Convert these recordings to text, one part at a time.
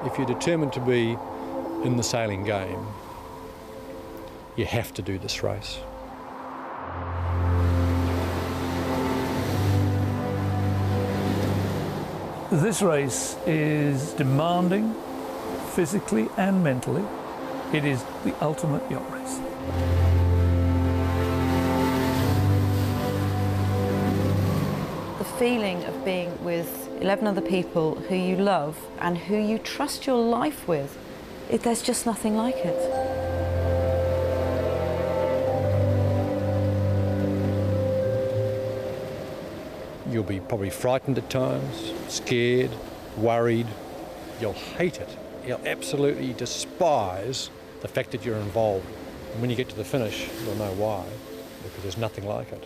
if you're determined to be in the sailing game, you have to do this race. This race is demanding, physically and mentally. It is the ultimate yacht race. The feeling of being with 11 other people who you love and who you trust your life with, there's just nothing like it. You'll be probably frightened at times, scared, worried. You'll hate it. You'll absolutely despise the fact that you're involved. And when you get to the finish, you'll know why, because there's nothing like it.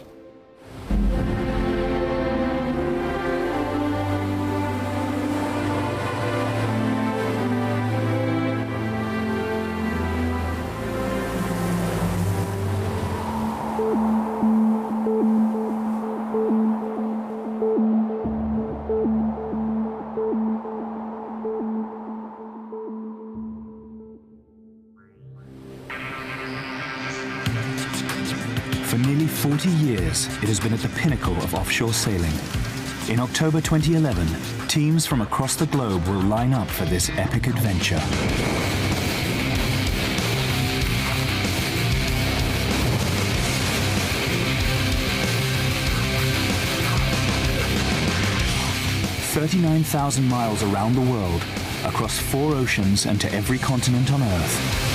For nearly 40 years, it has been at the pinnacle of offshore sailing. In October 2011, teams from across the globe will line up for this epic adventure. "39,000 miles around the world, across 4 oceans and to every continent on Earth.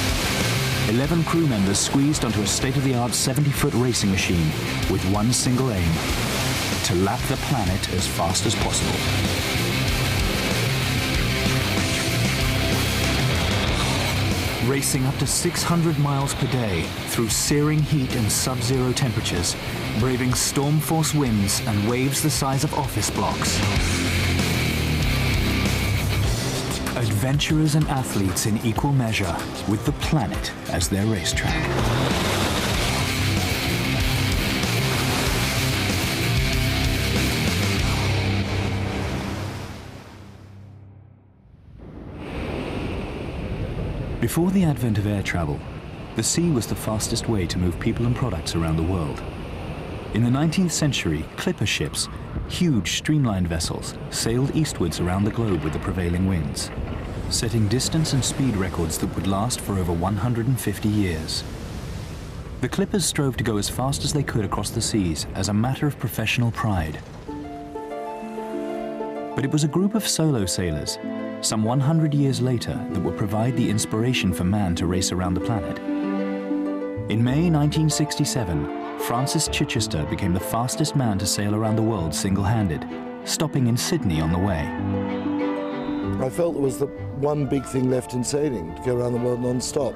11 crew members squeezed onto a state-of-the-art 70-foot racing machine with one single aim: to lap the planet as fast as possible. Racing up to 600 miles per day through searing heat and sub-zero temperatures, braving storm-force winds and waves the size of office blocks. Adventurers and athletes in equal measure, with the planet as their racetrack. Before the advent of air travel, the sea was the fastest way to move people and products around the world. In the 19th century, clipper ships, huge streamlined vessels, sailed eastwards around the globe with the prevailing winds, setting distance and speed records that would last for over 150 years. The clippers strove to go as fast as they could across the seas as a matter of professional pride. But it was a group of solo sailors, some 100 years later, that would provide the inspiration for man to race around the planet. In May 1967, Francis Chichester became the fastest man to sail around the world single-handed, stopping in Sydney on the way. I felt there was the one big thing left in sailing, to go around the world non-stop.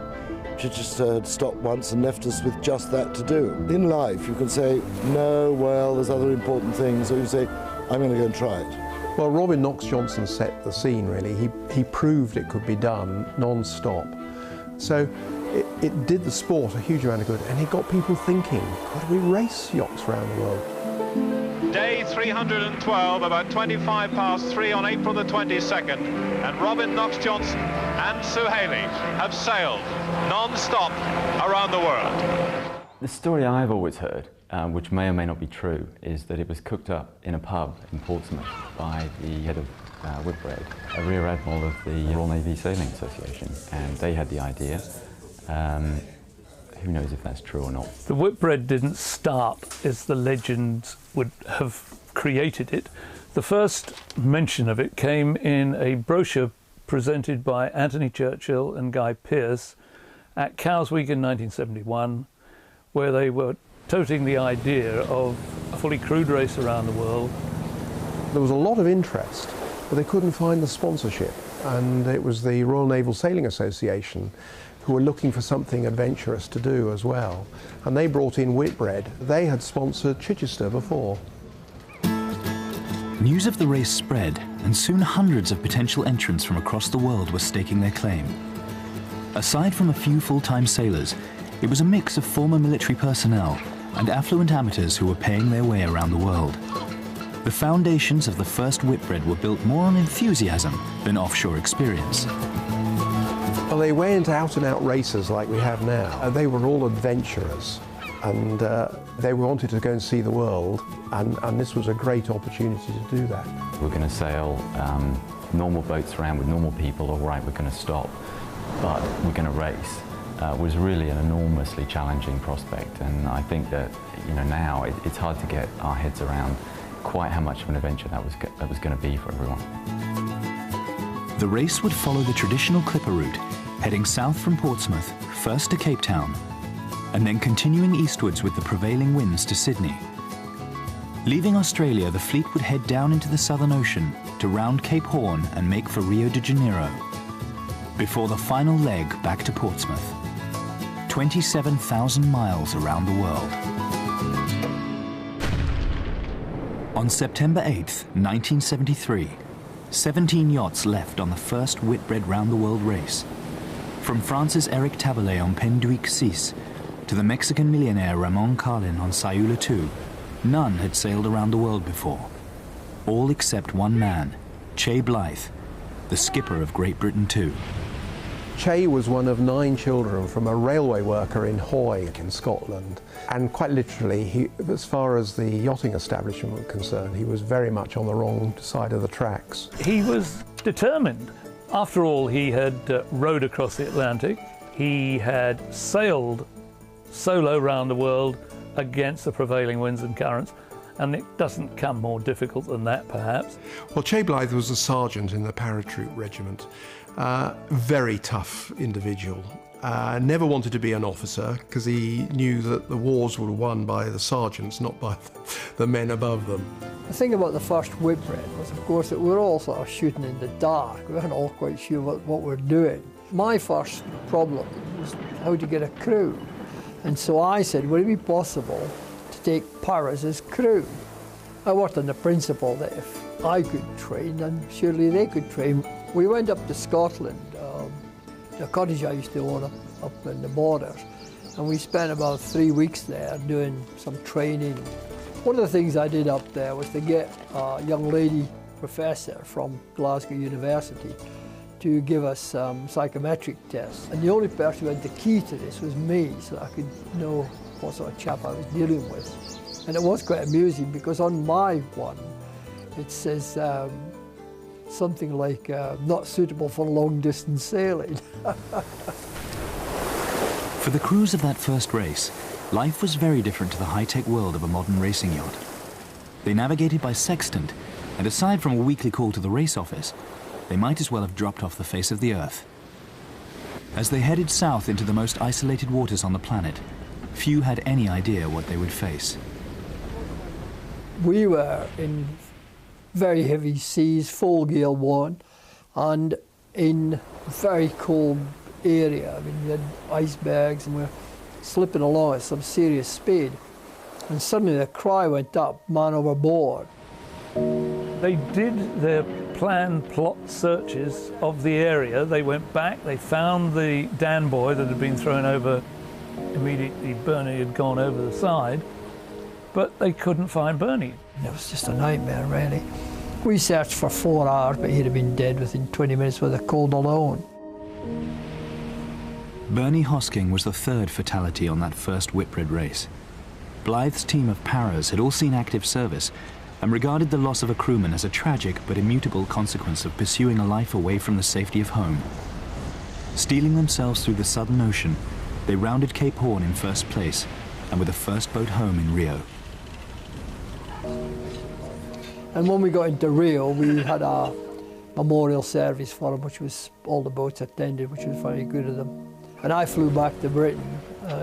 Chichester had stopped once and left us with just that to do. In life, you can say, no, well, there's other important things, or you say, I'm going to go and try it. Well, Robin Knox-Johnson set the scene, really. He proved it could be done non-stop. So it did the sport a huge amount of good, and it got people thinking, could we race yachts around the world? Day 312, about 25 past 3 on April the 22nd, and Robin Knox-Johnson and Sue Haley have sailed non-stop around the world. The story I've always heard, which may or may not be true, is that it was cooked up in a pub in Portsmouth by the head of Whitbread, a Rear Admiral of the Royal Navy Sailing Association, and they had the idea. Who knows if that's true or not. The Whitbread didn't start as the legend would have created it. The first mention of it came in a brochure presented by Anthony Churchill and Guy Pearce at Cowes Week in 1971, where they were toting the idea of a fully crewed race around the world. There was a lot of interest, but they couldn't find the sponsorship, and it was the Royal Naval Sailing Association who were looking for something adventurous to do as well, and they brought in Whitbread. They had sponsored Chichester before. News of the race spread, and soon hundreds of potential entrants from across the world were staking their claim. Aside from a few full-time sailors, it was a mix of former military personnel and affluent amateurs who were paying their way around the world. The foundations of the first Whitbread were built more on enthusiasm than offshore experience. Well, they weren't out-and-out racers like we have now. They were all adventurers, and they wanted to go and see the world, and this was a great opportunity to do that. We're going to sail normal boats around with normal people, all right, we're going to stop, but we're going to race. Was really an enormously challenging prospect, and I think that now it's hard to get our heads around quite how much of an adventure that was going to be for everyone. The race would follow the traditional clipper route, heading south from Portsmouth, first to Cape Town, and then continuing eastwards with the prevailing winds to Sydney. Leaving Australia, the fleet would head down into the Southern Ocean to round Cape Horn and make for Rio de Janeiro, before the final leg back to Portsmouth. 27,000 miles around the world. On September 8th, 1973, 17 yachts left on the first Whitbread round-the-world race. From France's Eric Tabarlet on Penduic 6 to the Mexican millionaire Ramon Carlin on Sayula II, none had sailed around the world before. All except one man, Che Blythe, the skipper of Great Britain II. Che was one of 9 children from a railway worker in Hoy in Scotland. And quite literally, as far as the yachting establishment was concerned, he was very much on the wrong side of the tracks. He was determined. After all, he had rowed across the Atlantic. He had sailed solo round the world against the prevailing winds and currents. And it doesn't come more difficult than that, perhaps. Well, Che Blythe was a sergeant in the paratroop regiment. Very tough individual. Never wanted to be an officer because he knew that the wars were won by the sergeants, not by the men above them. The thing about the first Whitbread was, of course, that we were all sort of shooting in the dark. We weren't all quite sure what we're doing. My first problem was how to get a crew. And so I said, would it be possible to take Paras as crew? I worked on the principle that if I could train, then surely they could train. We went up to Scotland, the cottage I used to own up in the borders, and we spent about 3 weeks there doing some training. One of the things I did up there was to get a young lady professor from Glasgow University to give us some psychometric tests. And the only person who had the key to this was me, so that I could know what sort of chap I was dealing with. And it was quite amusing because on my one, it says something like, not suitable for long-distance sailing. For the crews of that first race, life was very different to the high-tech world of a modern racing yacht. They navigated by sextant, and aside from a weekly call to the race office, they might as well have dropped off the face of the earth. As they headed south into the most isolated waters on the planet, few had any idea what they would face. We were in very heavy seas, full gale 1, and in a very cold area. I mean, we had icebergs and we were slipping along at some serious speed. And suddenly the cry went up, man overboard. They did their planned plot searches of the area. They went back, they found the Dan buoy that had been thrown over immediately. Bernie had gone over the side, but they couldn't find Bernie. It was just a nightmare, really. We searched for 4 hours, but he'd have been dead within 20 minutes with the cold alone. Bernie Hosking was the 3rd fatality on that first Whitbread race. Blythe's team of Paras had all seen active service and regarded the loss of a crewman as a tragic but immutable consequence of pursuing a life away from the safety of home. Stealing themselves through the Southern Ocean, they rounded Cape Horn in first place and were the first boat home in Rio. And when we got into Rio, we had a memorial service for them, which was all the boats attended, which was very good of them. And I flew back to Britain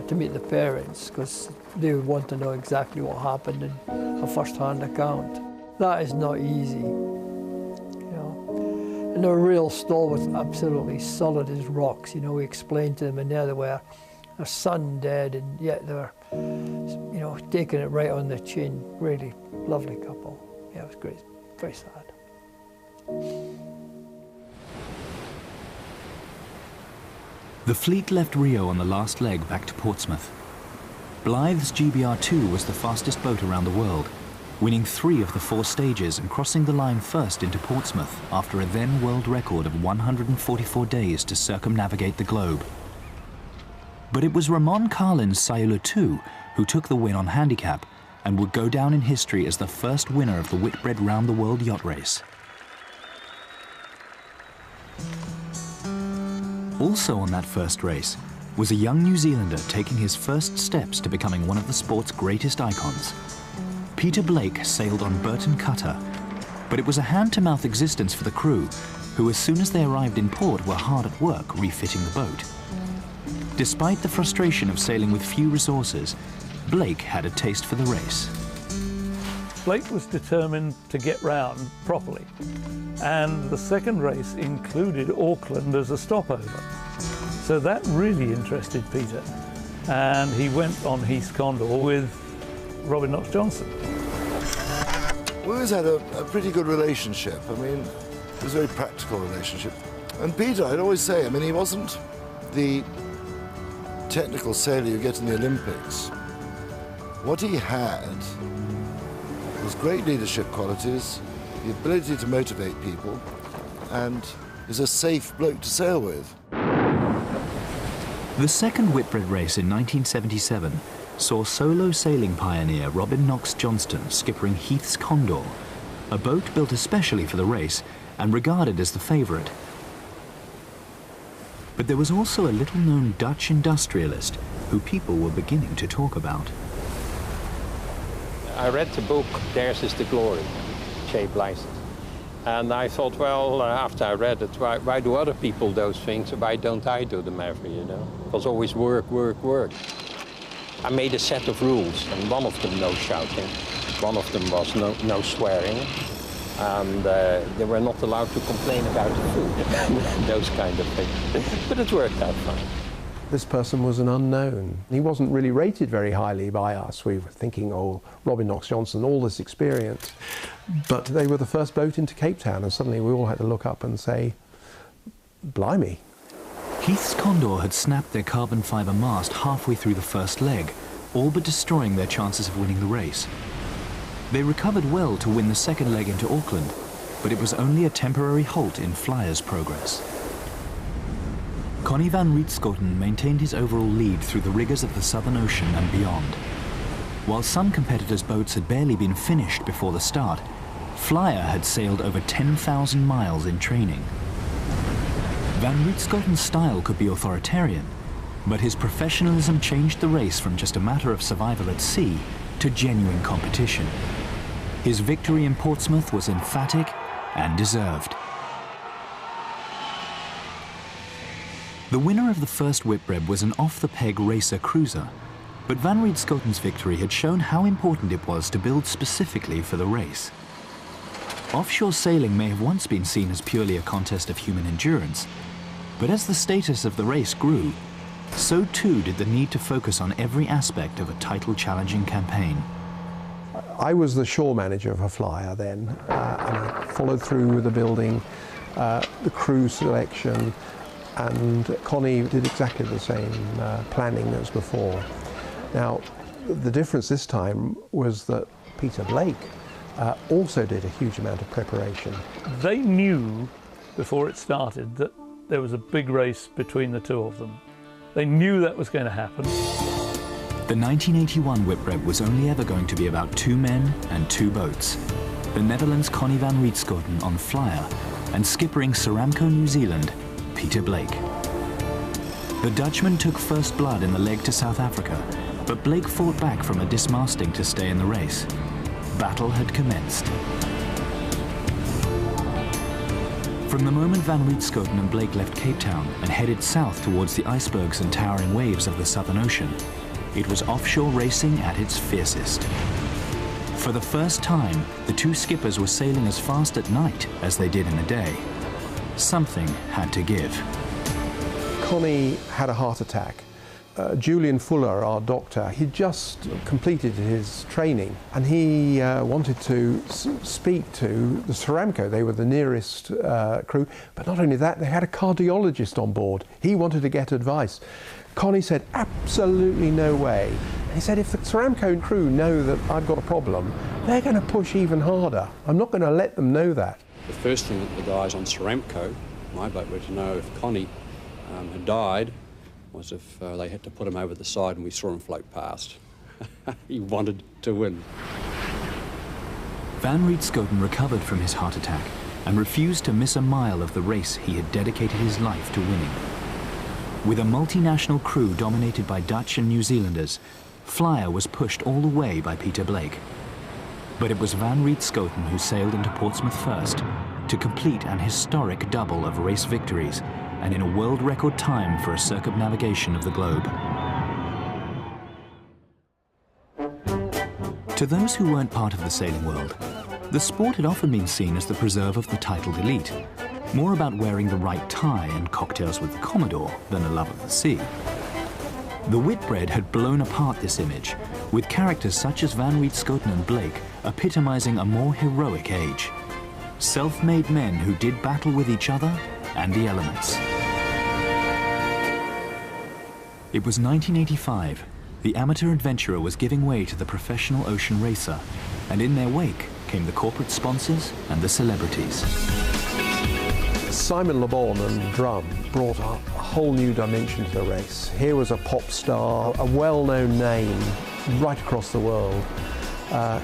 to meet the parents, because they would want to know exactly what happened and a first-hand account. That is not easy, you know. And they were real stalwarts, absolutely solid as rocks. You know, we explained to them, and there they were, their son dead, and yet they were, you know, taking it right on the chin. Really lovely couple. Yeah, it was great. Very sad. The fleet left Rio on the last leg back to Portsmouth. Blythe's GBR2 was the fastest boat around the world, winning 3 of the 4 stages and crossing the line first into Portsmouth after a then world record of 144 days to circumnavigate the globe. But it was Ramon Carlin's Sayula II who took the win on handicap and would go down in history as the first winner of the Whitbread Round the World Yacht Race. Also on that first race was a young New Zealander taking his first steps to becoming one of the sport's greatest icons. Peter Blake sailed on Burton Cutter, but it was a hand-to-mouth existence for the crew, who as soon as they arrived in port were hard at work refitting the boat. Despite the frustration of sailing with few resources, Blake had a taste for the race. Blake was determined to get round properly, and the second race included Auckland as a stopover. So that really interested Peter, and he went on Heath Condor with Robin Knox-Johnston. We always had a pretty good relationship. I mean, it was a very practical relationship. And Peter, I'd always say, I mean, he wasn't the technical sailor you get in the Olympics. What he had was great leadership qualities, the ability to motivate people, and is a safe bloke to sail with. The second Whitbread race in 1977 saw solo sailing pioneer Robin Knox-Johnston skippering Heath's Condor, a boat built especially for the race and regarded as the favourite. But there was also a little-known Dutch industrialist who people were beginning to talk about. I read the book, Theirs is the Glory, Jay Blyth. And I thought, well, after I read it, why do other people those things? Why don't I do them ever, you know? It was always work, work, work. I made a set of rules, and one of them no shouting. One of them was no swearing. And they were not allowed to complain about the food, those kind of things. But it worked out fine. This person was an unknown. He wasn't really rated very highly by us. We were thinking, oh, Robin Knox-Johnston, all this experience. But they were the first boat into Cape Town, and suddenly we all had to look up and say, blimey. Heath's Condor had snapped their carbon fibre mast halfway through the first leg, all but destroying their chances of winning the race. They recovered well to win the second leg into Auckland, but it was only a temporary halt in Flyer's progress. Connie van Rietschoten maintained his overall lead through the rigours of the Southern Ocean and beyond. While some competitors' boats had barely been finished before the start, Flyer had sailed over 10,000 miles in training. Van Rietschoten's style could be authoritarian, but his professionalism changed the race from just a matter of survival at sea to genuine competition. His victory in Portsmouth was emphatic and deserved. The winner of the first Whitbread was an off-the-peg racer cruiser, but Van Rietschoten's victory had shown how important it was to build specifically for the race. Offshore sailing may have once been seen as purely a contest of human endurance, but as the status of the race grew, so too did the need to focus on every aspect of a title-challenging campaign. I was the shore manager for Flyer then, and I followed through with the building, the crew selection, and Connie did exactly the same planning as before. Now, the difference this time was that Peter Blake also did a huge amount of preparation. They knew before it started that there was a big race between the two of them. They knew that was going to happen. The 1981 Whitbread was only ever going to be about 2 men and 2 boats. The Netherlands' Connie van Rietschoten on Flyer and skippering Saramco New Zealand, Peter Blake. The Dutchman took first blood in the leg to South Africa, but Blake fought back from a dismasting to stay in the race. Battle had commenced. From the moment Van Rietschoten and Blake left Cape Town and headed south towards the icebergs and towering waves of the Southern Ocean, it was offshore racing at its fiercest. For the first time, the two skippers were sailing as fast at night as they did in the day. Something had to give. Connie had a heart attack Julian Fuller, our doctor, he'd just completed his training and he wanted to speak to the Ceramco. They were the nearest crew, but not only that, they had a cardiologist on board. He wanted to get advice. Connie said, absolutely no way. He said, if the Ceramco crew know that I've got a problem, they're going to push even harder. I'm not going to let them know that. The first thing that the guys on Ceramco, my boat, were to know if Connie had died was if they had to put him over the side and we saw him float past. He wanted to win. Van Rietschoten recovered from his heart attack and refused to miss a mile of the race he had dedicated his life to winning. With a multinational crew dominated by Dutch and New Zealanders, Flyer was pushed all the way by Peter Blake. But it was Van Rietschoten who sailed into Portsmouth first to complete an historic double of race victories and in a world record time for a circumnavigation of the globe. To those who weren't part of the sailing world, the sport had often been seen as the preserve of the titled elite, more about wearing the right tie and cocktails with the Commodore than a love of the sea. The Whitbread had blown apart this image, with characters such as Van Rietschoten and Blake epitomizing a more heroic age. Self-made men who did battle with each other and the elements. It was 1985. The amateur adventurer was giving way to the professional ocean racer, and in their wake came the corporate sponsors and the celebrities. Simon Le Bon and Drum brought a whole new dimension to the race. Here was a pop star, a well-known name right across the world,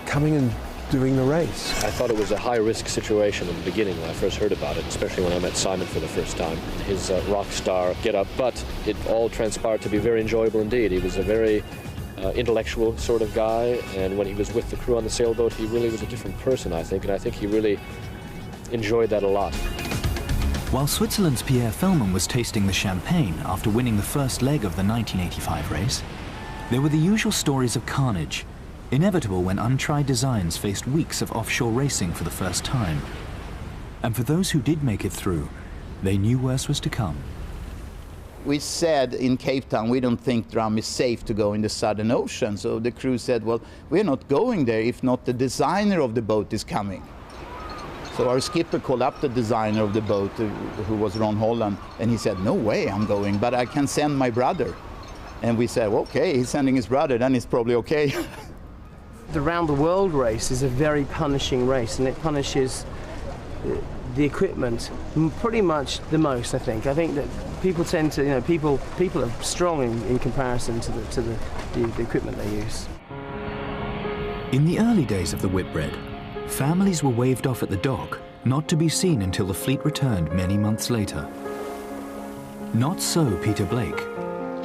coming and doing the race. I thought it was a high-risk situation in the beginning when I first heard about it, especially when I met Simon for the first time. His rock star get-up, but it all transpired to be very enjoyable indeed. He was a very intellectual sort of guy, and when he was with the crew on the sailboat, he really was a different person, I think, and I think he really enjoyed that a lot. While Switzerland's Pierre Fellman was tasting the champagne after winning the first leg of the 1985 race, there were the usual stories of carnage, inevitable when untried designs faced weeks of offshore racing for the first time. And for those who did make it through, they knew worse was to come. We said in Cape Town, we don't think Drum is safe to go in the Southern Ocean. So the crew said, well, we're not going there if not the designer of the boat is coming. So our skipper called up the designer of the boat, who was Ron Holland, and he said, no way I'm going, but I can send my brother. And we said, well, okay, he's sending his brother, then it's probably okay. The Round the World race is a very punishing race, and it punishes the equipment pretty much the most, I think. I think that people tend to, people are strong in comparison to the equipment they use. In the early days of the Whitbread, families were waved off at the dock, not to be seen until the fleet returned many months later. Not so Peter Blake.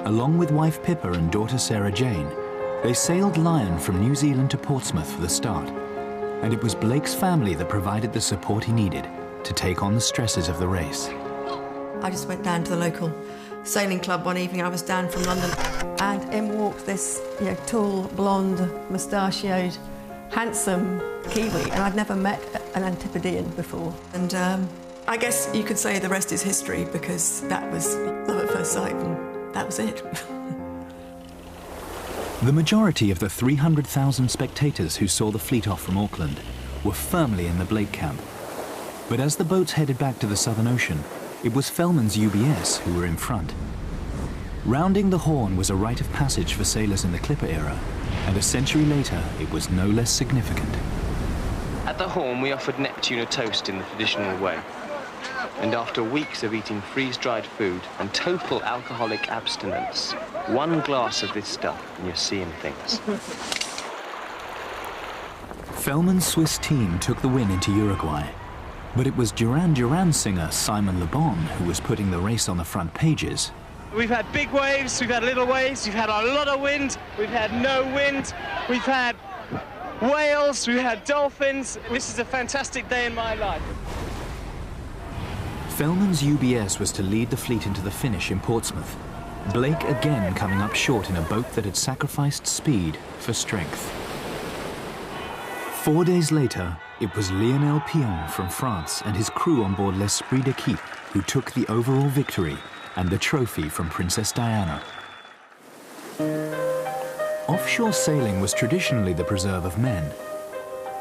Along with wife Pippa and daughter Sarah Jane, they sailed Lion from New Zealand to Portsmouth for the start, and it was Blake's family that provided the support he needed to take on the stresses of the race. I just went down to the local sailing club one evening. I was down from London, and in walked this tall, blonde, mustachioed, handsome Kiwi, and I'd never met an Antipodean before. And I guess you could say the rest is history, because that was love at first sight, and that was it. The majority of the 300,000 spectators who saw the fleet off from Auckland were firmly in the Blake camp. But as the boats headed back to the Southern Ocean, it was Fellman's UBS who were in front. Rounding the Horn was a rite of passage for sailors in the Clipper era, and a century later it was no less significant. At the Horn we offered Neptune a toast in the traditional way. And after weeks of eating freeze-dried food and total alcoholic abstinence, one glass of this stuff and you're seeing things. Fellman's Swiss team took the win into Uruguay, but it was Duran Duran singer Simon Le Bon who was putting the race on the front pages. We've had big waves, we've had little waves, we've had a lot of wind, we've had no wind, we've had whales, we've had dolphins. This is a fantastic day in my life. Fellman's UBS was to lead the fleet into the finish in Portsmouth, Blake again coming up short in a boat that had sacrificed speed for strength. 4 days later, it was Lionel Pion from France and his crew on board L'Esprit d'Equipe who took the overall victory and the trophy from Princess Diana. Offshore sailing was traditionally the preserve of men.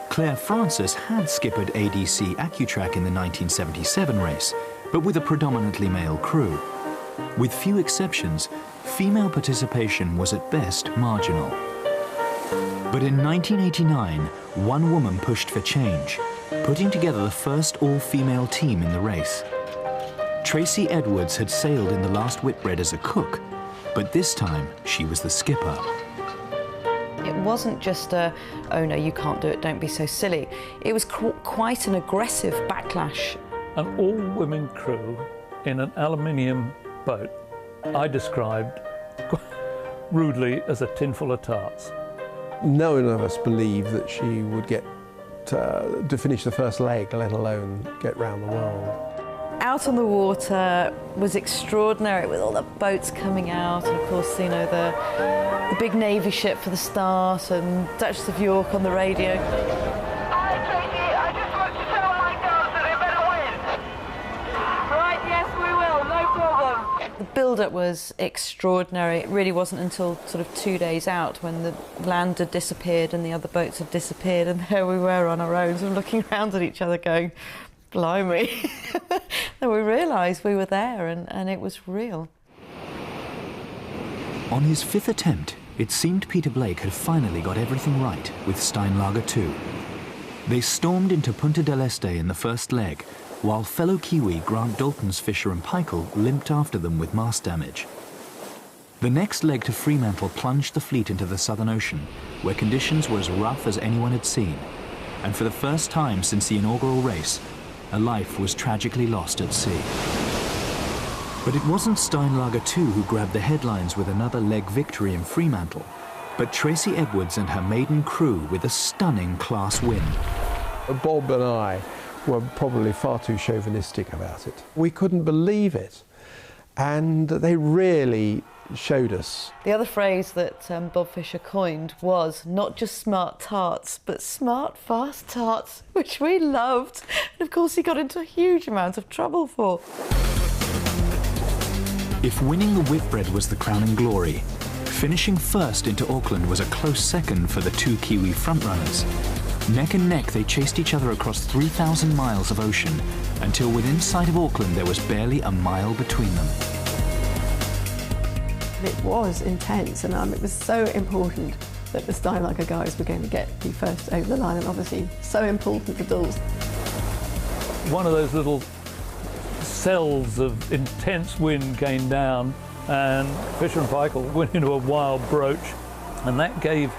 Claire Francis had skippered ADC Accutrack in the 1977 race, but with a predominantly male crew. With few exceptions, female participation was at best marginal. But in 1989, one woman pushed for change, putting together the first all-female team in the race. Tracy Edwards had sailed in the last Whitbread as a cook, but this time she was the skipper. It wasn't just a, oh no, you can't do it, don't be so silly. It was quite an aggressive backlash. An all-women crew in an aluminium boat I described rudely as a tin full of tarts. No one of us believed that she would get to finish the first leg, let alone get round the world. Out on the water was extraordinary with all the boats coming out, and of course, you know, the big Navy ship for the start and Duchess of York on the radio. Hi, Tracy, I just want to tell my girls that they better win. Right, yes, we will, no problem. The build-up was extraordinary. It really wasn't until sort of 2 days out when the land had disappeared and the other boats had disappeared, and there we were on our own, sort of looking around at each other going, blimey. Then we realised we were there and it was real. On his fifth attempt, it seemed Peter Blake had finally got everything right with Steinlager 2. They stormed into Punta del Este in the first leg, while fellow Kiwi Grant Dalton's Fisher and Paykel limped after them with mast damage. The next leg to Fremantle plunged the fleet into the Southern Ocean, where conditions were as rough as anyone had seen, and for the first time since the inaugural race, a life was tragically lost at sea. But it wasn't Steinlager 2 who grabbed the headlines with another leg victory in Fremantle, but Tracy Edwards and her maiden crew with a stunning class win. Bob and I were probably far too chauvinistic about it. We couldn't believe it, and they really showed us. The other phrase that Bob Fisher coined was not just smart tarts, but smart, fast tarts, which we loved. And of course he got into a huge amount of trouble for. If winning the Whitbread was the crowning glory, finishing first into Auckland was a close second for the two Kiwi frontrunners. Neck and neck they chased each other across 3,000 miles of ocean, until within sight of Auckland there was barely a mile between them. It was intense, and it was so important that the Steinlager guys were going to get the first over the line, and obviously so important for Dawes. One of those little cells of intense wind came down, and Fisher and Paykel went into a wild broach, and that gave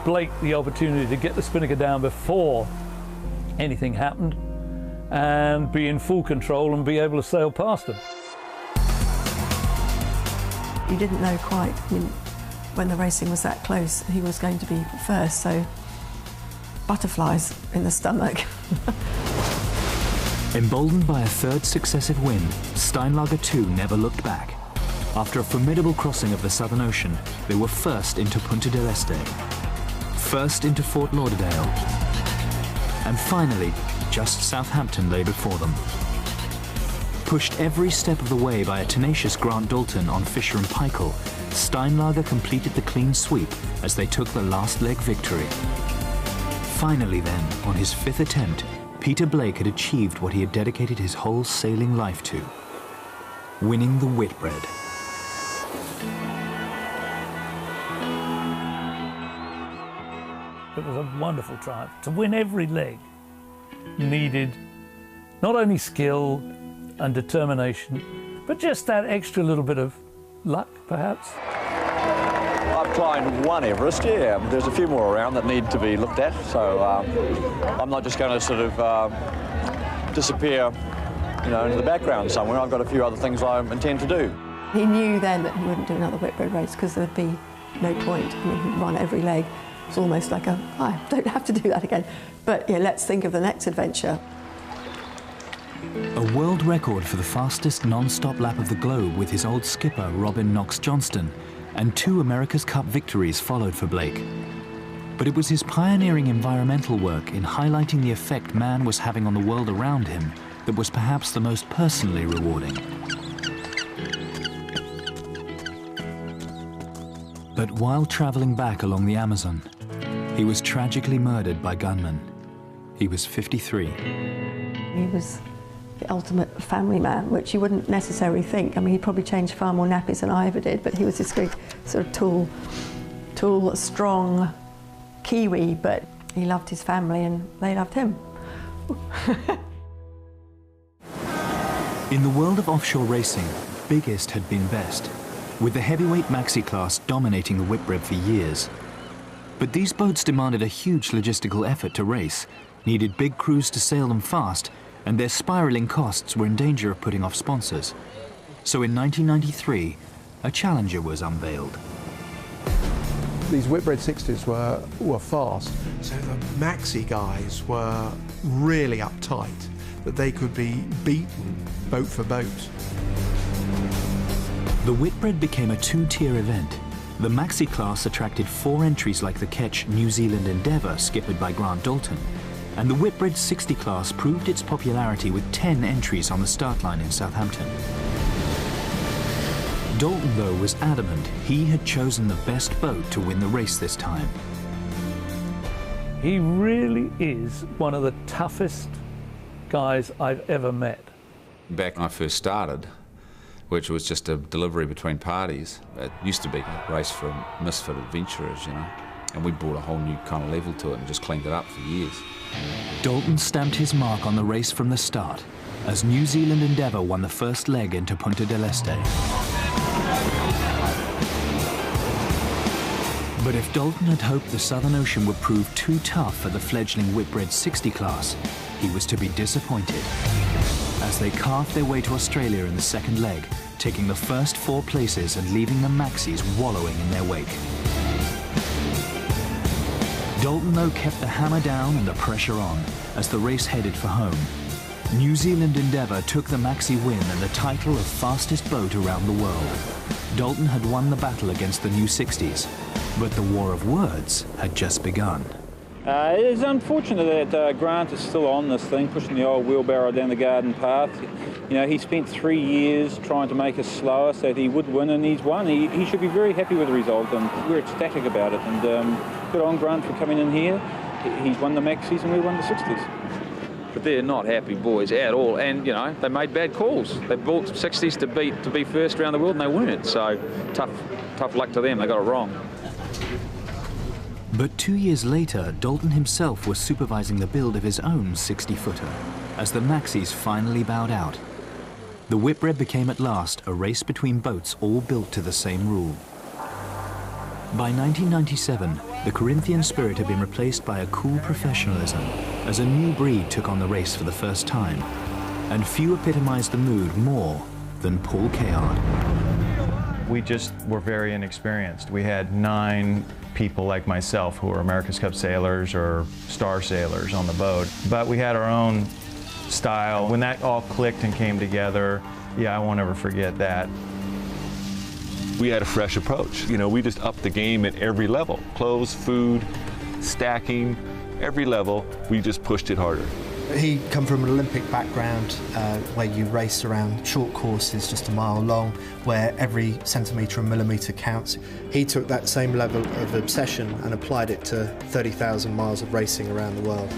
Blake the opportunity to get the spinnaker down before anything happened and be in full control and be able to sail past them. You didn't know quite, when the racing was that close, who was going to be first, so butterflies in the stomach. Emboldened by a third successive win, Steinlager 2 never looked back. After a formidable crossing of the Southern Ocean, they were first into Punta del Este, first into Fort Lauderdale, and finally, just Southampton lay before them. Pushed every step of the way by a tenacious Grant Dalton on Fisher and Paykel, Steinlager completed the clean sweep as they took the last leg victory. Finally then, on his fifth attempt, Peter Blake had achieved what he had dedicated his whole sailing life to, winning the Whitbread. It was a wonderful triumph. To win every leg needed not only skill and determination, but just that extra little bit of luck, perhaps. I've climbed one Everest, yeah. There's a few more around that need to be looked at, so I'm not just going to sort of disappear, into the background somewhere. I've got a few other things I intend to do. He knew then that he wouldn't do another Whitbread race because there'd be no point. He'd run every leg. It's almost like I don't have to do that again. But let's think of the next adventure. A world record for the fastest non-stop lap of the globe with his old skipper Robin Knox Johnston, and 2 America's Cup victories followed for Blake. But it was his pioneering environmental work in highlighting the effect man was having on the world around him that was perhaps the most personally rewarding. But while traveling back along the Amazon, he was tragically murdered by gunmen. He was 53. He was the ultimate family man, which you wouldn't necessarily think. I mean, he probably changed far more nappies than I ever did, but he was this very sort of tall, strong Kiwi, but he loved his family and they loved him. In the world of offshore racing, biggest had been best, with the heavyweight maxi class dominating the Whitbread for years. But these boats demanded a huge logistical effort to race, needed big crews to sail them fast, and their spiraling costs were in danger of putting off sponsors. So in 1993, a challenger was unveiled. These Whitbread 60s were fast, so the maxi guys were really uptight, that they could be beaten boat for boat. The Whitbread became a two-tier event. The maxi class attracted 4 entries like the Ketch New Zealand Endeavour, skippered by Grant Dalton, and the Whitbread 60 class proved its popularity with 10 entries on the start line in Southampton. Dalton, though, was adamant he had chosen the best boat to win the race this time. He really is one of the toughest guys I've ever met. Back when I first started, which was just a delivery between parties, it used to be a race for misfit adventurers, you know, and we brought a whole new kind of level to it and just cleaned it up for years. Dalton stamped his mark on the race from the start, as New Zealand Endeavour won the first leg into Punta del Este. But if Dalton had hoped the Southern Ocean would prove too tough for the fledgling Whitbread 60 class, he was to be disappointed, as they carved their way to Australia in the second leg, taking the first 4 places and leaving the maxis wallowing in their wake. Dalton, though, kept the hammer down and the pressure on as the race headed for home. New Zealand Endeavour took the maxi win and the title of fastest boat around the world. Dalton had won the battle against the new 60s, but the war of words had just begun. It is unfortunate that Grant is still on this thing, pushing the old wheelbarrow down the garden path. You know, he spent 3 years trying to make us slower so that he would win, and he's won. He should be very happy with the result, and we're ecstatic about it. And good on Grant for coming in here. He's won the maxis and we won the 60s. But they're not happy boys at all, and you know, they made bad calls. They bought 60s to be first around the world and they weren't, so tough luck to them, they got it wrong. But 2 years later, Dalton himself was supervising the build of his own 60-footer as the maxis finally bowed out. The Whitbread became at last a race between boats all built to the same rule. By 1997, the Corinthian spirit had been replaced by a cool professionalism as a new breed took on the race for the first time, and few epitomized the mood more than Paul Cayard. We just were very inexperienced. We had 9 people like myself who were America's Cup sailors or star sailors on the boat, but we had our own style. When that all clicked and came together, yeah, I won't ever forget that. We had a fresh approach. You know, we just upped the game at every level. Clothes, food, stacking, every level, we just pushed it harder. He come from an Olympic background where you race around short courses just a mile long, where every centimetre and millimetre counts. He took that same level of obsession and applied it to 30,000 miles of racing around the world.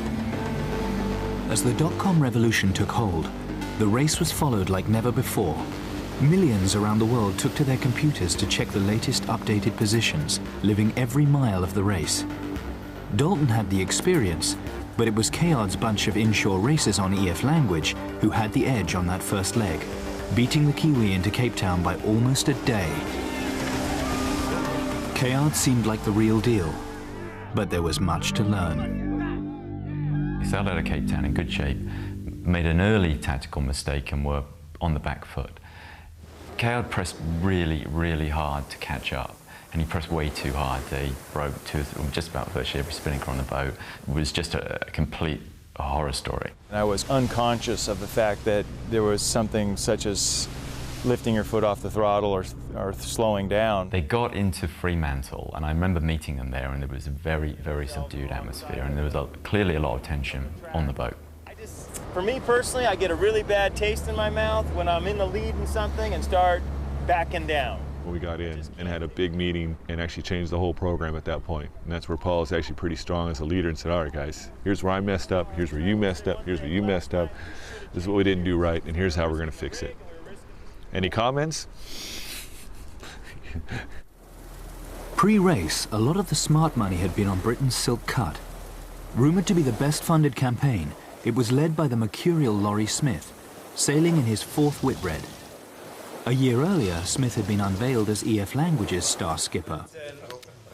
As the dot-com revolution took hold, the race was followed like never before. Millions around the world took to their computers to check the latest updated positions, living every mile of the race. Dalton had the experience, but it was Cayard's bunch of inshore racers on EF Language who had the edge on that first leg, beating the Kiwi into Cape Town by almost a day. Cayard seemed like the real deal, but there was much to learn. We sailed out of Cape Town in good shape, made an early tactical mistake and were on the back foot. Cayard pressed really, really hard to catch up, and he pressed way too hard. He broke just about virtually every spinnaker on the boat. It was just a complete horror story. I was unconscious of the fact that there was something such as lifting your foot off the throttle or slowing down. They got into Fremantle, and I remember meeting them there, and there was a very, very subdued atmosphere, and there was clearly a lot of tension on the boat. For me personally, I get a really bad taste in my mouth when I'm in the lead in something and start backing down. when we got in, and had a big meeting and actually changed the whole program at that point. And that's where Paul is actually pretty strong as a leader and said, all right guys, here's where I messed up, here's where you messed up, here's where you messed up, this is what we didn't do right, and here's how we're going to fix it. Any comments? Pre-race, a lot of the smart money had been on Britain's Silk Cut. Rumoured to be the best-funded campaign, it was led by the mercurial Laurie Smith, sailing in his 4th Whitbread. A year earlier, Smith had been unveiled as EF Languages star skipper.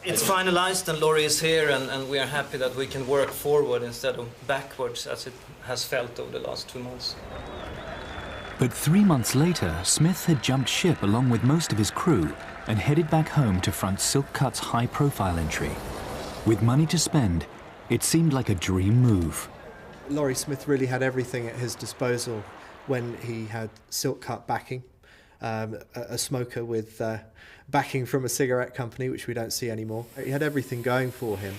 It's finalized and Laurie is here, and we are happy that we can work forward instead of backwards as it has felt over the last 2 months. But 3 months later, Smith had jumped ship along with most of his crew and headed back home to front Silk Cut's high-profile entry. With money to spend, it seemed like a dream move. Laurie Smith really had everything at his disposal when he had Silk Cut backing, a smoker with backing from a cigarette company, which we don't see anymore. He had everything going for him,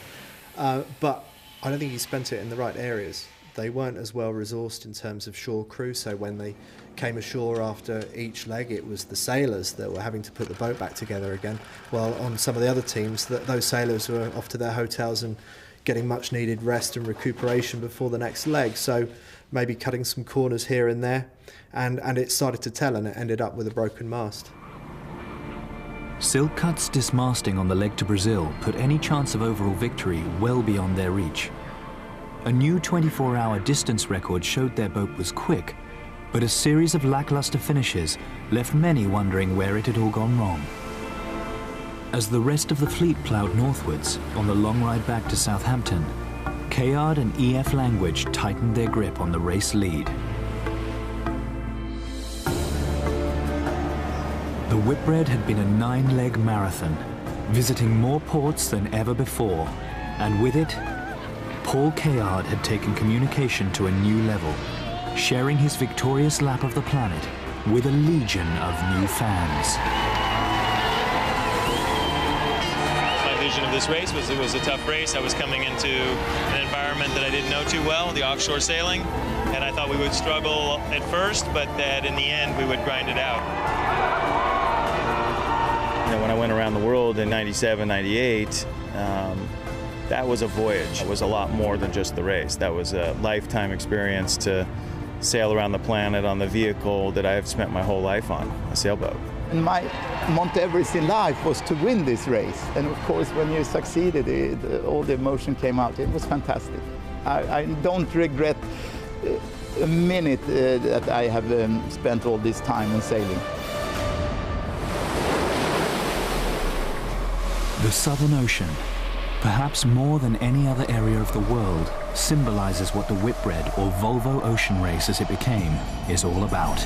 but I don't think he spent it in the right areas. They weren't as well resourced in terms of shore crew, so when they came ashore after each leg, it was the sailors that were having to put the boat back together again, while on some of the other teams, those sailors were off to their hotels and getting much needed rest and recuperation before the next leg, so maybe cutting some corners here and there, and it started to tell, and it ended up with a broken mast. Silk Cut's dismasting on the leg to Brazil put any chance of overall victory well beyond their reach. A new 24-hour distance record showed their boat was quick, but a series of lackluster finishes left many wondering where it had all gone wrong. As the rest of the fleet ploughed northwards on the long ride back to Southampton, Kayard and EF Language tightened their grip on the race lead. The Whitbread had been a 9-leg marathon, visiting more ports than ever before, and with it, Paul Kayard had taken communication to a new level, sharing his victorious lap of the planet with a legion of new fans. My vision of this race was it was a tough race. I was coming into an environment that I didn't know too well, the offshore sailing, and I thought we would struggle at first, but that in the end we would grind it out. You know, when I went around the world in 97, 98, that was a voyage. It was a lot more than just the race. That was a lifetime experience to sail around the planet on the vehicle that I have spent my whole life on, a sailboat. And my Mount Everest in life was to win this race. And of course, when you succeeded, all the emotion came out. It was fantastic. I don't regret a minute that I have spent all this time in sailing. The Southern Ocean, perhaps more than any other area of the world, symbolizes what the Whitbread, or Volvo Ocean Race as it became, is all about.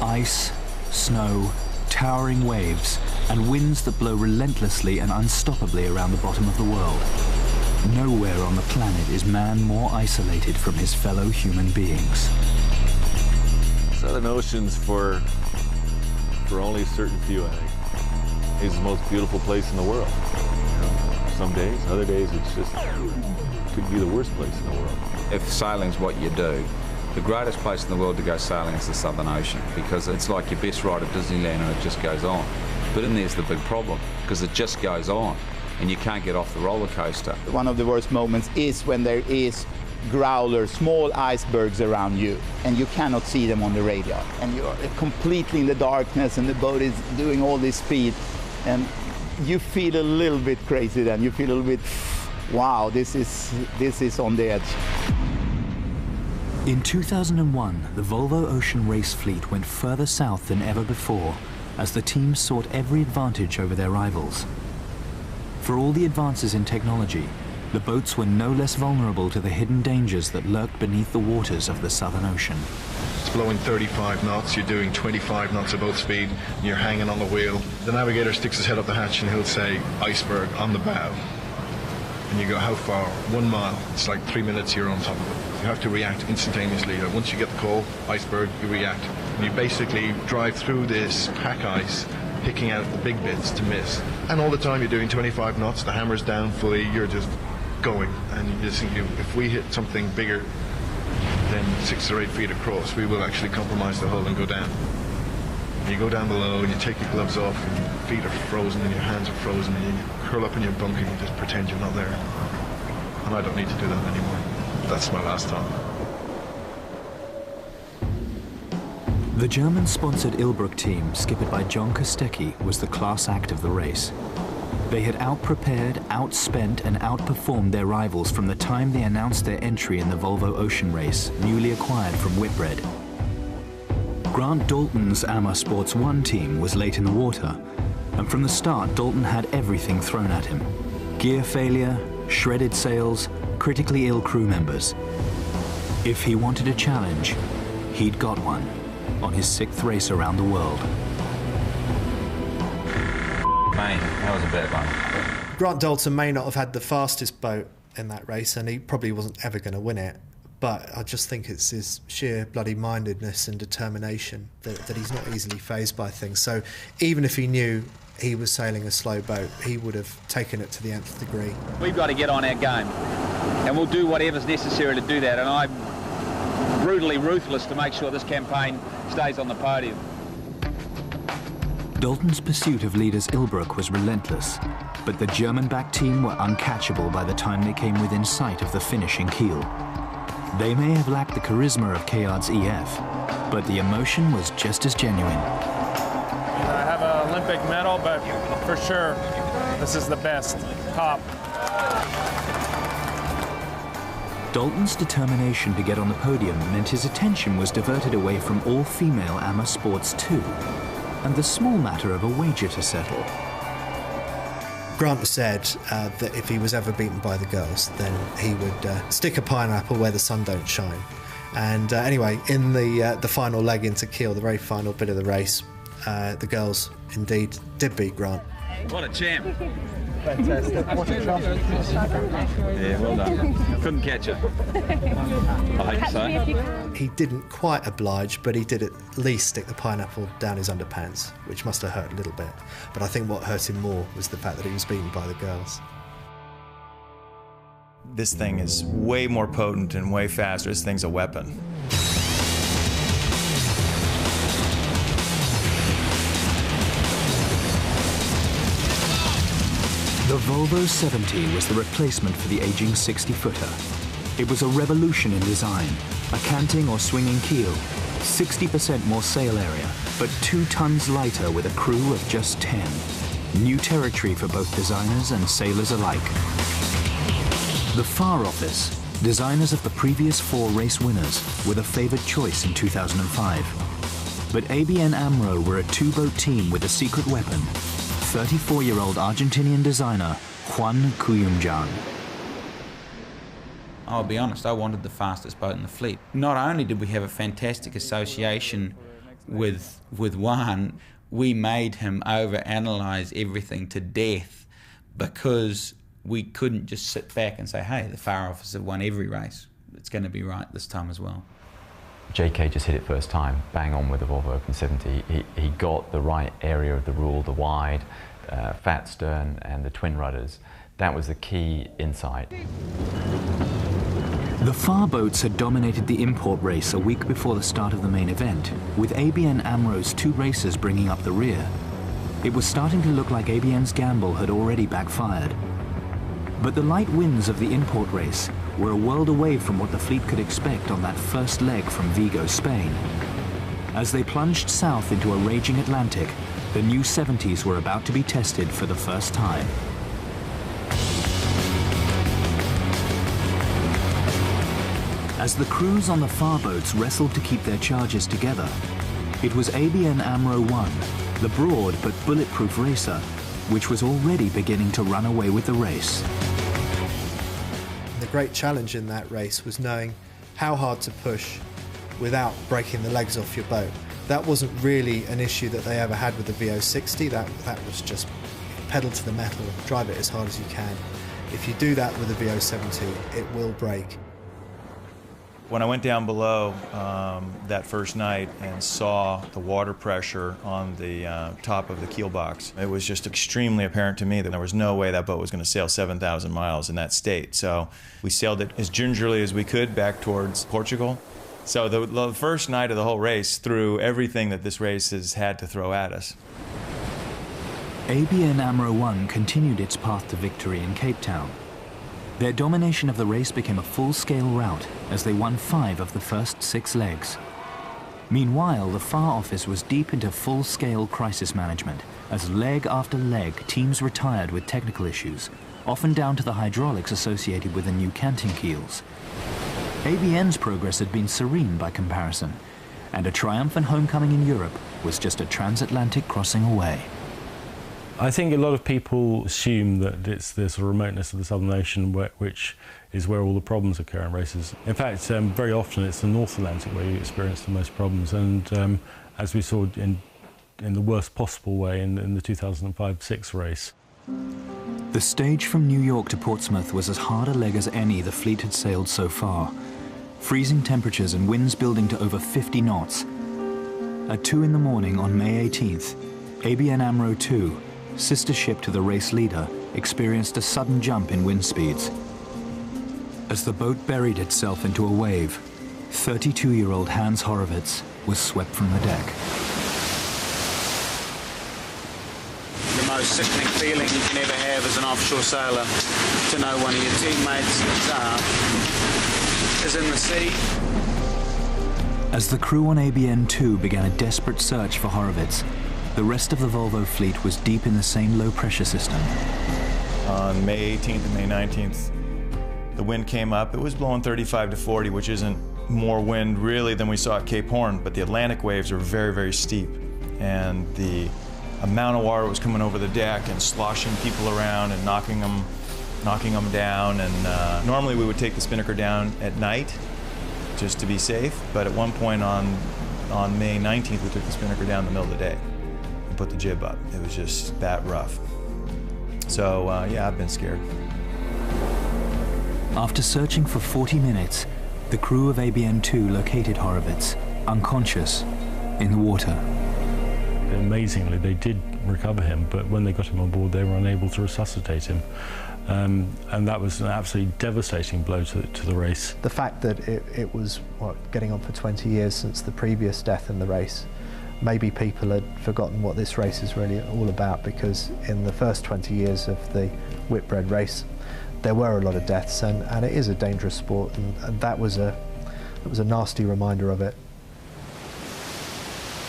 Ice, snow, towering waves, and winds that blow relentlessly and unstoppably around the bottom of the world. Nowhere on the planet is man more isolated from his fellow human beings. Southern Ocean's for only a certain few, I think. It's the most beautiful place in the world. Some days, other days it's just, could be the worst place in the world. If sailing's what you do, the greatest place in the world to go sailing is the Southern Ocean, because it's like your best ride at Disneyland and it just goes on. But in there's the big problem, because it just goes on and you can't get off the roller coaster. One of the worst moments is when there is growlers, small icebergs around you, and you cannot see them on the radar. And you're completely in the darkness and the boat is doing all this speed. And you feel a little bit crazy then. You feel a little bit, wow, this is on the edge. In 2001, the Volvo Ocean Race fleet went further south than ever before as the team sought every advantage over their rivals. For all the advances in technology, the boats were no less vulnerable to the hidden dangers that lurked beneath the waters of the Southern Ocean. It's blowing 35 knots, you're doing 25 knots at boat speed, and you're hanging on the wheel. The navigator sticks his head up the hatch and he'll say, iceberg on the bow. And you go, how far? 1 mile. It's like 3 minutes you're on top of it. You have to react instantaneously. Once you get the call, iceberg, you react. And you basically drive through this pack ice, picking out the big bits to miss. And all the time you're doing 25 knots, the hammer's down fully, you're just going. And you just think, if we hit something bigger than 6 or 8 feet across, we will actually compromise the hull and go down. You go down below and you take your gloves off and your feet are frozen and your hands are frozen and you curl up in your bunk and you just pretend you're not there. And I don't need to do that anymore. That's my last time. The German-sponsored Ilbruck team, skippered by John Kostecki, was the class act of the race. They had out-prepared, outspent and outperformed their rivals from the time they announced their entry in the Volvo Ocean Race, newly acquired from Whitbread. Grant Dalton's AMA Sports 1 team was late in the water, and from the start Dalton had everything thrown at him. Gear failure, shredded sails, critically ill crew members. If he wanted a challenge, he'd got one on his 6th race around the world. Mate, that was a bad one. Grant Dalton may not have had the fastest boat in that race, and he probably wasn't ever going to win it. But I just think it's his sheer bloody mindedness and determination that he's not easily fazed by things. So even if he knew he was sailing a slow boat, he would have taken it to the nth degree. We've got to get on our game, and we'll do whatever's necessary to do that. And I'm brutally ruthless to make sure this campaign stays on the podium. Dalton's pursuit of leaders Ilbruck was relentless, but the German-backed team were uncatchable by the time they came within sight of the finishing keel. They may have lacked the charisma of Kayard's EF, but the emotion was just as genuine. I have an Olympic medal, but for sure, this is the best, top. Dalton's determination to get on the podium meant his attention was diverted away from all-female AMA Sports 2, and the small matter of a wager to settle. Grant said that if he was ever beaten by the girls, then he would stick a pineapple where the sun don't shine. And anyway, in the final leg into keel, the very final bit of the race, the girls indeed did beat Grant. What a champ. Fantastic. What a champ. Yeah, well done. Couldn't catch it. I hate to say. He didn't quite oblige, but he did at least stick the pineapple down his underpants, which must have hurt a little bit. But I think what hurt him more was the fact that he was beaten by the girls. This thing is way more potent and way faster. This thing's a weapon. The Volvo 70 was the replacement for the aging 60-footer. It was a revolution in design, a canting or swinging keel, 60% more sail area, but 2 tons lighter with a crew of just 10. New territory for both designers and sailors alike. The Far Office, designers of the previous 4 race winners, were the favored choice in 2005. But ABN AMRO were a 2-boat team with a secret weapon, 34-year-old Argentinian designer Juan Cuyumjan. I'll be honest, I wanted the fastest boat in the fleet. Not only did we have a fantastic association with Juan, we made him overanalyze everything to death because we couldn't just sit back and say, hey, the Far Office have won every race. It's going to be right this time as well. JK just hit it first time, bang on with the Volvo Open 70. He got the right area of the rule, the wide, fat stern and the twin rudders. That was the key insight. The Far boats had dominated the import race a week before the start of the main event, with ABN AMRO's 2 racers bringing up the rear. It was starting to look like ABN's gamble had already backfired. But the light winds of the import race were a world away from what the fleet could expect on that first leg from Vigo, Spain. As they plunged south into a raging Atlantic, the new 70s were about to be tested for the first time. As the crews on the Far boats wrestled to keep their charges together, it was ABN AMRO 1, the broad but bulletproof racer, which was already beginning to run away with the race. The great challenge in that race was knowing how hard to push without breaking the legs off your boat. That wasn't really an issue that they ever had with the VO60. That was just pedal to the metal, drive it as hard as you can. If you do that with the VO70, it will break. When I went down below that first night and saw the water pressure on the top of the keel box, it was just extremely apparent to me that there was no way that boat was going to sail 7,000 miles in that state. So we sailed it as gingerly as we could back towards Portugal, So the first night of the whole race threw everything that this race has had to throw at us. ABN AMRO 1 continued its path to victory in Cape Town. Their domination of the race became a full-scale rout as they won 5 of the first 6 legs. Meanwhile, the FAR office was deep into full-scale crisis management as leg after leg teams retired with technical issues, often down to the hydraulics associated with the new canting keels. ABN's progress had been serene by comparison, and a triumphant homecoming in Europe was just a transatlantic crossing away. I think a lot of people assume that it's the sort of remoteness of the Southern Ocean which is where all the problems occur in races. In fact, very often it's the North Atlantic where you experience the most problems, and as we saw in the worst possible way in the 2005-6 race. The stage from New York to Portsmouth was as hard a leg as any the fleet had sailed so far. Freezing temperatures and winds building to over 50 knots. At 2 in the morning on May 18th, ABN AMRO 2, sister ship to the race leader, experienced a sudden jump in wind speeds. As the boat buried itself into a wave, 32-year-old Hans Horowitz was swept from the deck. The most sickening feeling you can ever have as an offshore sailor, to know one of your teammates is in the sea. As the crew on ABN 2 began a desperate search for Horowitz, the rest of the Volvo fleet was deep in the same low-pressure system. On May 18th and May 19th, the wind came up. It was blowing 35 to 40, which isn't more wind really than we saw at Cape Horn, but the Atlantic waves are very, very steep. And the amount of water that was coming over the deck and sloshing people around and knocking them down. And normally we would take the spinnaker down at night just to be safe, but at one point on May 19th, we took the spinnaker down in the middle of the day. Put the jib up. It was just that rough. So yeah, I've been scared. After searching for 40 minutes, the crew of ABN 2 located Horowitz, unconscious, in the water. Amazingly, they did recover him, but when they got him on board, they were unable to resuscitate him. And that was an absolutely devastating blow to the race. The fact that it was, getting on for 20 years since the previous death in the race, maybe people had forgotten what this race is really all about, because in the first 20 years of the Whitbread race there were a lot of deaths, and it is a dangerous sport, and that was a nasty reminder of it.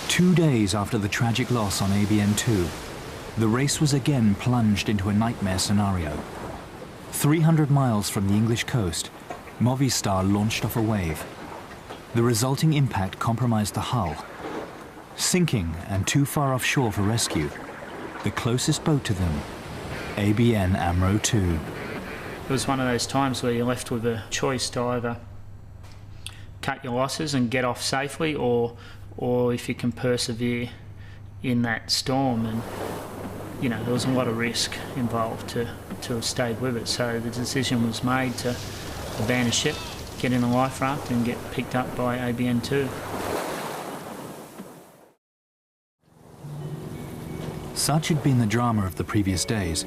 2 days after the tragic loss on ABN 2, the race was again plunged into a nightmare scenario. 300 miles from the English coast, Movistar launched off a wave. The resulting impact compromised the hull. Sinking and too far offshore for rescue, the closest boat to them, ABN AMRO 2. It was one of those times where you're left with a choice to either cut your losses and get off safely, or if you can persevere in that storm. And you know, there was a lot of risk involved to have stayed with it. So the decision was made to abandon ship, get in a life raft and get picked up by ABN 2. Such had been the drama of the previous days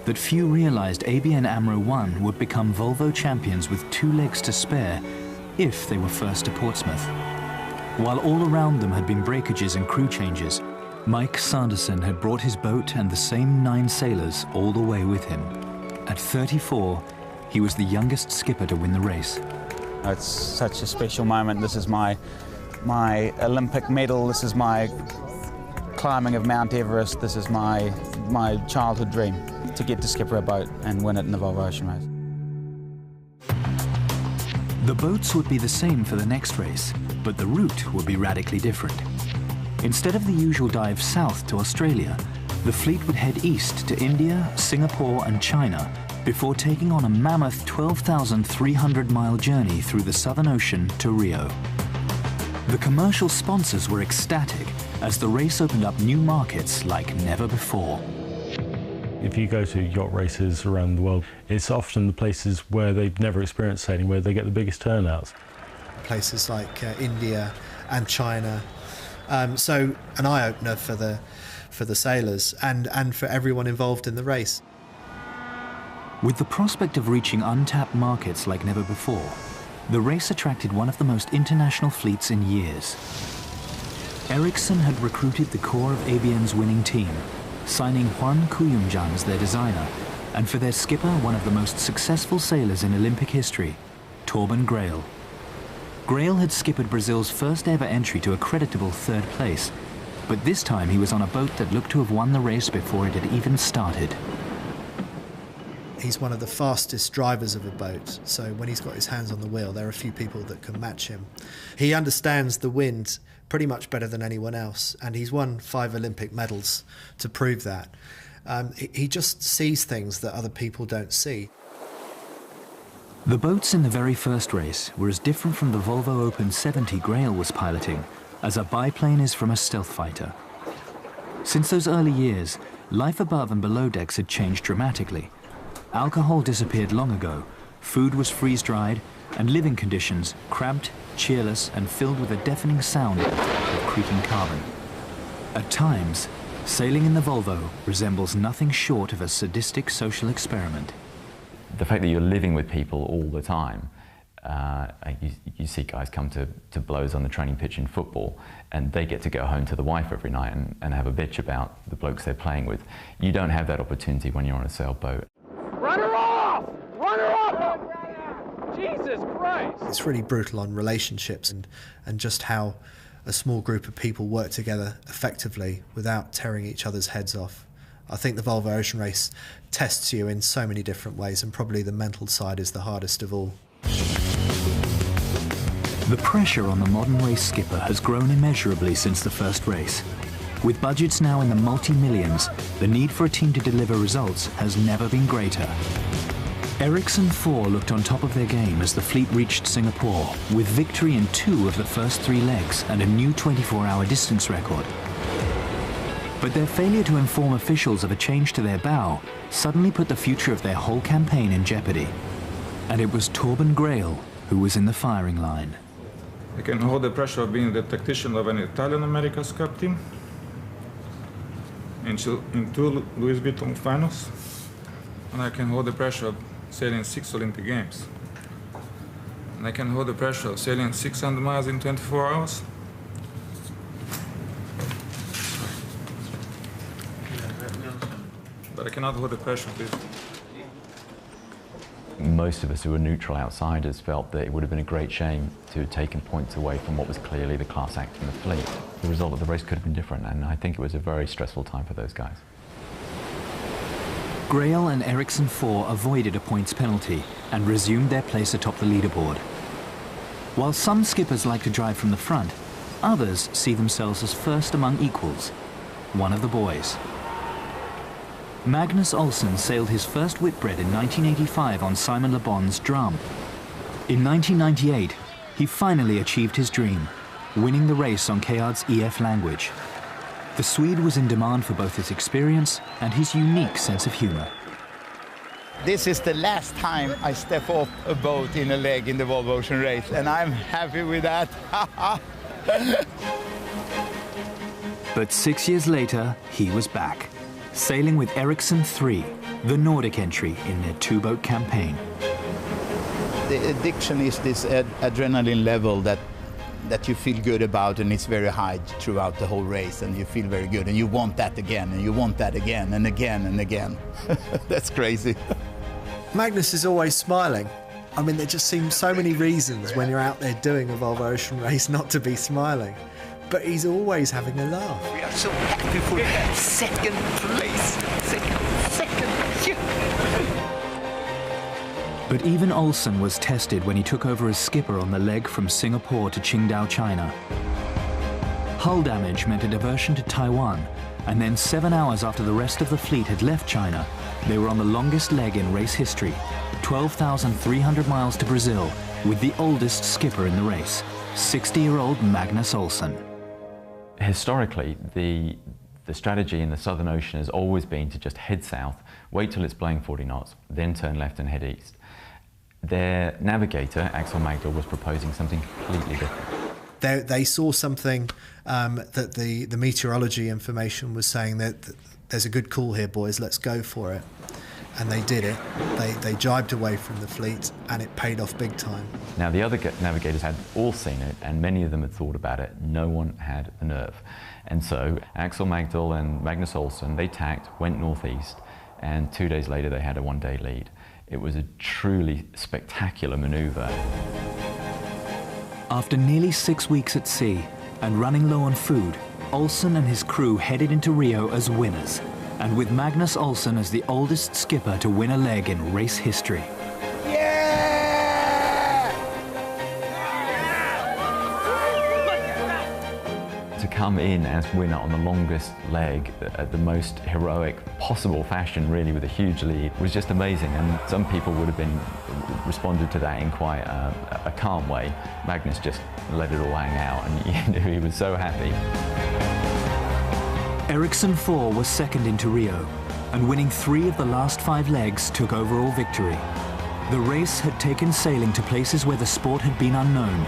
that few realized ABN AMRO 1 would become Volvo champions with 2 legs to spare if they were first to Portsmouth. While all around them had been breakages and crew changes, Mike Sanderson had brought his boat and the same 9 sailors all the way with him. At 34, he was the youngest skipper to win the race. It's such a special moment. This is my Olympic medal. This is my climbing of Mount Everest. This is my childhood dream, to get to skipper a boat and win it in the Volvo Ocean Race. The boats would be the same for the next race, but the route would be radically different. Instead of the usual dive south to Australia, the fleet would head east to India, Singapore and China before taking on a mammoth 12,300-mile journey through the Southern Ocean to Rio. The commercial sponsors were ecstatic as the race opened up new markets like never before. If you go to yacht races around the world, it's often the places where they've never experienced sailing where they get the biggest turnouts. Places like India and China. So an eye-opener for the sailors and for everyone involved in the race. With the prospect of reaching untapped markets like never before, the race attracted one of the most international fleets in years. Ericsson had recruited the core of ABN's winning team, signing Juan Cuyumjan as their designer, and for their skipper, one of the most successful sailors in Olympic history, Torben Grael. Grael had skippered Brazil's first ever entry to a creditable third place, but this time he was on a boat that looked to have won the race before it had even started. He's one of the fastest drivers of a boat, so when he's got his hands on the wheel, there are a few people that can match him. He understands the wind pretty much better than anyone else, and he's won 5 Olympic medals to prove that. He just sees things that other people don't see. The boats in the very first race were as different from the Volvo Open 70 Grael was piloting as a biplane is from a stealth fighter. Since those early years, life above and below decks had changed dramatically. Alcohol disappeared long ago, food was freeze-dried, and living conditions cramped, cheerless, and filled with a deafening sound of creaking carbon. At times, sailing in the Volvo resembles nothing short of a sadistic social experiment. The fact that you're living with people all the time, you see guys come to blows on the training pitch in football, and they get to go home to the wife every night and have a bitch about the blokes they're playing with. You don't have that opportunity when you're on a sailboat. Run her off! Run her off! Jesus Christ! It's really brutal on relationships and just how a small group of people work together effectively without tearing each other's heads off. I think the Volvo Ocean Race tests you in so many different ways, and probably the mental side is the hardest of all. The pressure on the modern race skipper has grown immeasurably since the first race. With budgets now in the multi-millions, the need for a team to deliver results has never been greater. Ericsson 4 looked on top of their game as the fleet reached Singapore, with victory in 2 of the first 3 legs and a new 24-hour distance record. But their failure to inform officials of a change to their bow suddenly put the future of their whole campaign in jeopardy. And it was Torben Grael who was in the firing line. I can hold the pressure of being the tactician of an Italian America's Cup team in 2 Louis Vuitton finals, and I can hold the pressure of sailing 6 Olympic Games. And I can hold the pressure of sailing 600 miles in 24 hours. But I cannot hold the pressure of this. Most of us who were neutral outsiders felt that it would have been a great shame to have taken points away from what was clearly the class act in the fleet. The result of the race could have been different, and I think it was a very stressful time for those guys. Grael and Ericsson 4 avoided a points penalty and resumed their place atop the leaderboard. While some skippers like to drive from the front, others see themselves as first among equals. One of the boys. Magnus Olsen sailed his first Whitbread in 1985 on Simon Le Bon's drum. In 1998, he finally achieved his dream, winning the race on Kayard's EF Language. The Swede was in demand for both his experience and his unique sense of humor. This is the last time I step off a boat in a leg in the Volvo Ocean Race, and I'm happy with that. But 6 years later, he was back, sailing with Ericsson 3, the Nordic entry in their 2-boat campaign. The addiction is this adrenaline level that you feel good about, and it's very high throughout the whole race, and you feel very good, and you want that again, and you want that again, and again, and again. That's crazy. Magnus is always smiling. I mean, there just seems so many reasons when you're out there doing a Volvo Ocean Race not to be smiling. But he's always having a laugh. We are so happy for second place. Second. But even Olsen was tested when he took over as skipper on the leg from Singapore to Qingdao, China. Hull damage meant a diversion to Taiwan, and then 7 hours after the rest of the fleet had left China, they were on the longest leg in race history, 12,300 miles to Brazil, with the oldest skipper in the race, 60-year-old Magnus Olsen. Historically, the strategy in the Southern Ocean has always been to just head south, wait till it's blowing 40 knots, then turn left and head east. Their navigator, Axel Magdahl, was proposing something completely different. They saw something that the meteorology information was saying that there's a good call here, boys, let's go for it. and they did it. They jibed away from the fleet, and it paid off big time. Now, the other navigators had all seen it, and many of them had thought about it. No one had the nerve. And so Axel Magdahl and Magnus Olsen, they tacked, went northeast, and 2 days later they had a one-day lead. It was a truly spectacular maneuver. After nearly 6 weeks at sea and running low on food, Olsen and his crew headed into Rio as winners, and with Magnus Olsen as the oldest skipper to win a leg in race history. To come in as winner on the longest leg at the most heroic possible fashion, really, with a huge lead, was just amazing. And some people would have responded to that in quite a calm way. Magnus just let it all hang out, and he was so happy. Ericsson 4 was second into Rio, and winning 3 of the last 5 legs took overall victory. The race had taken sailing to places where the sport had been unknown,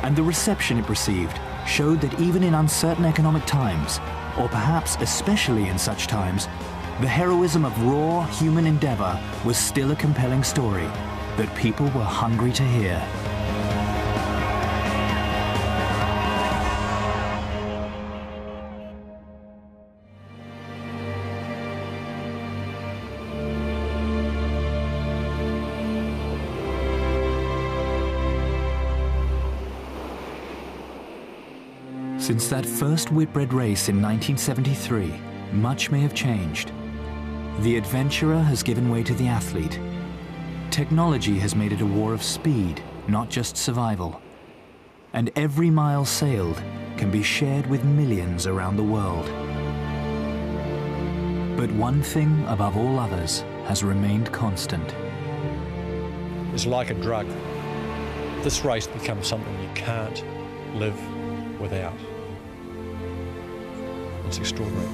and the reception it received showed that even in uncertain economic times, or perhaps especially in such times, the heroism of raw human endeavor was still a compelling story that people were hungry to hear. Since that first Whitbread race in 1973, much may have changed. The adventurer has given way to the athlete. Technology has made it a war of speed, not just survival. And every mile sailed can be shared with millions around the world. But one thing above all others has remained constant. It's like a drug. This race becomes something you can't live without. It's extraordinary.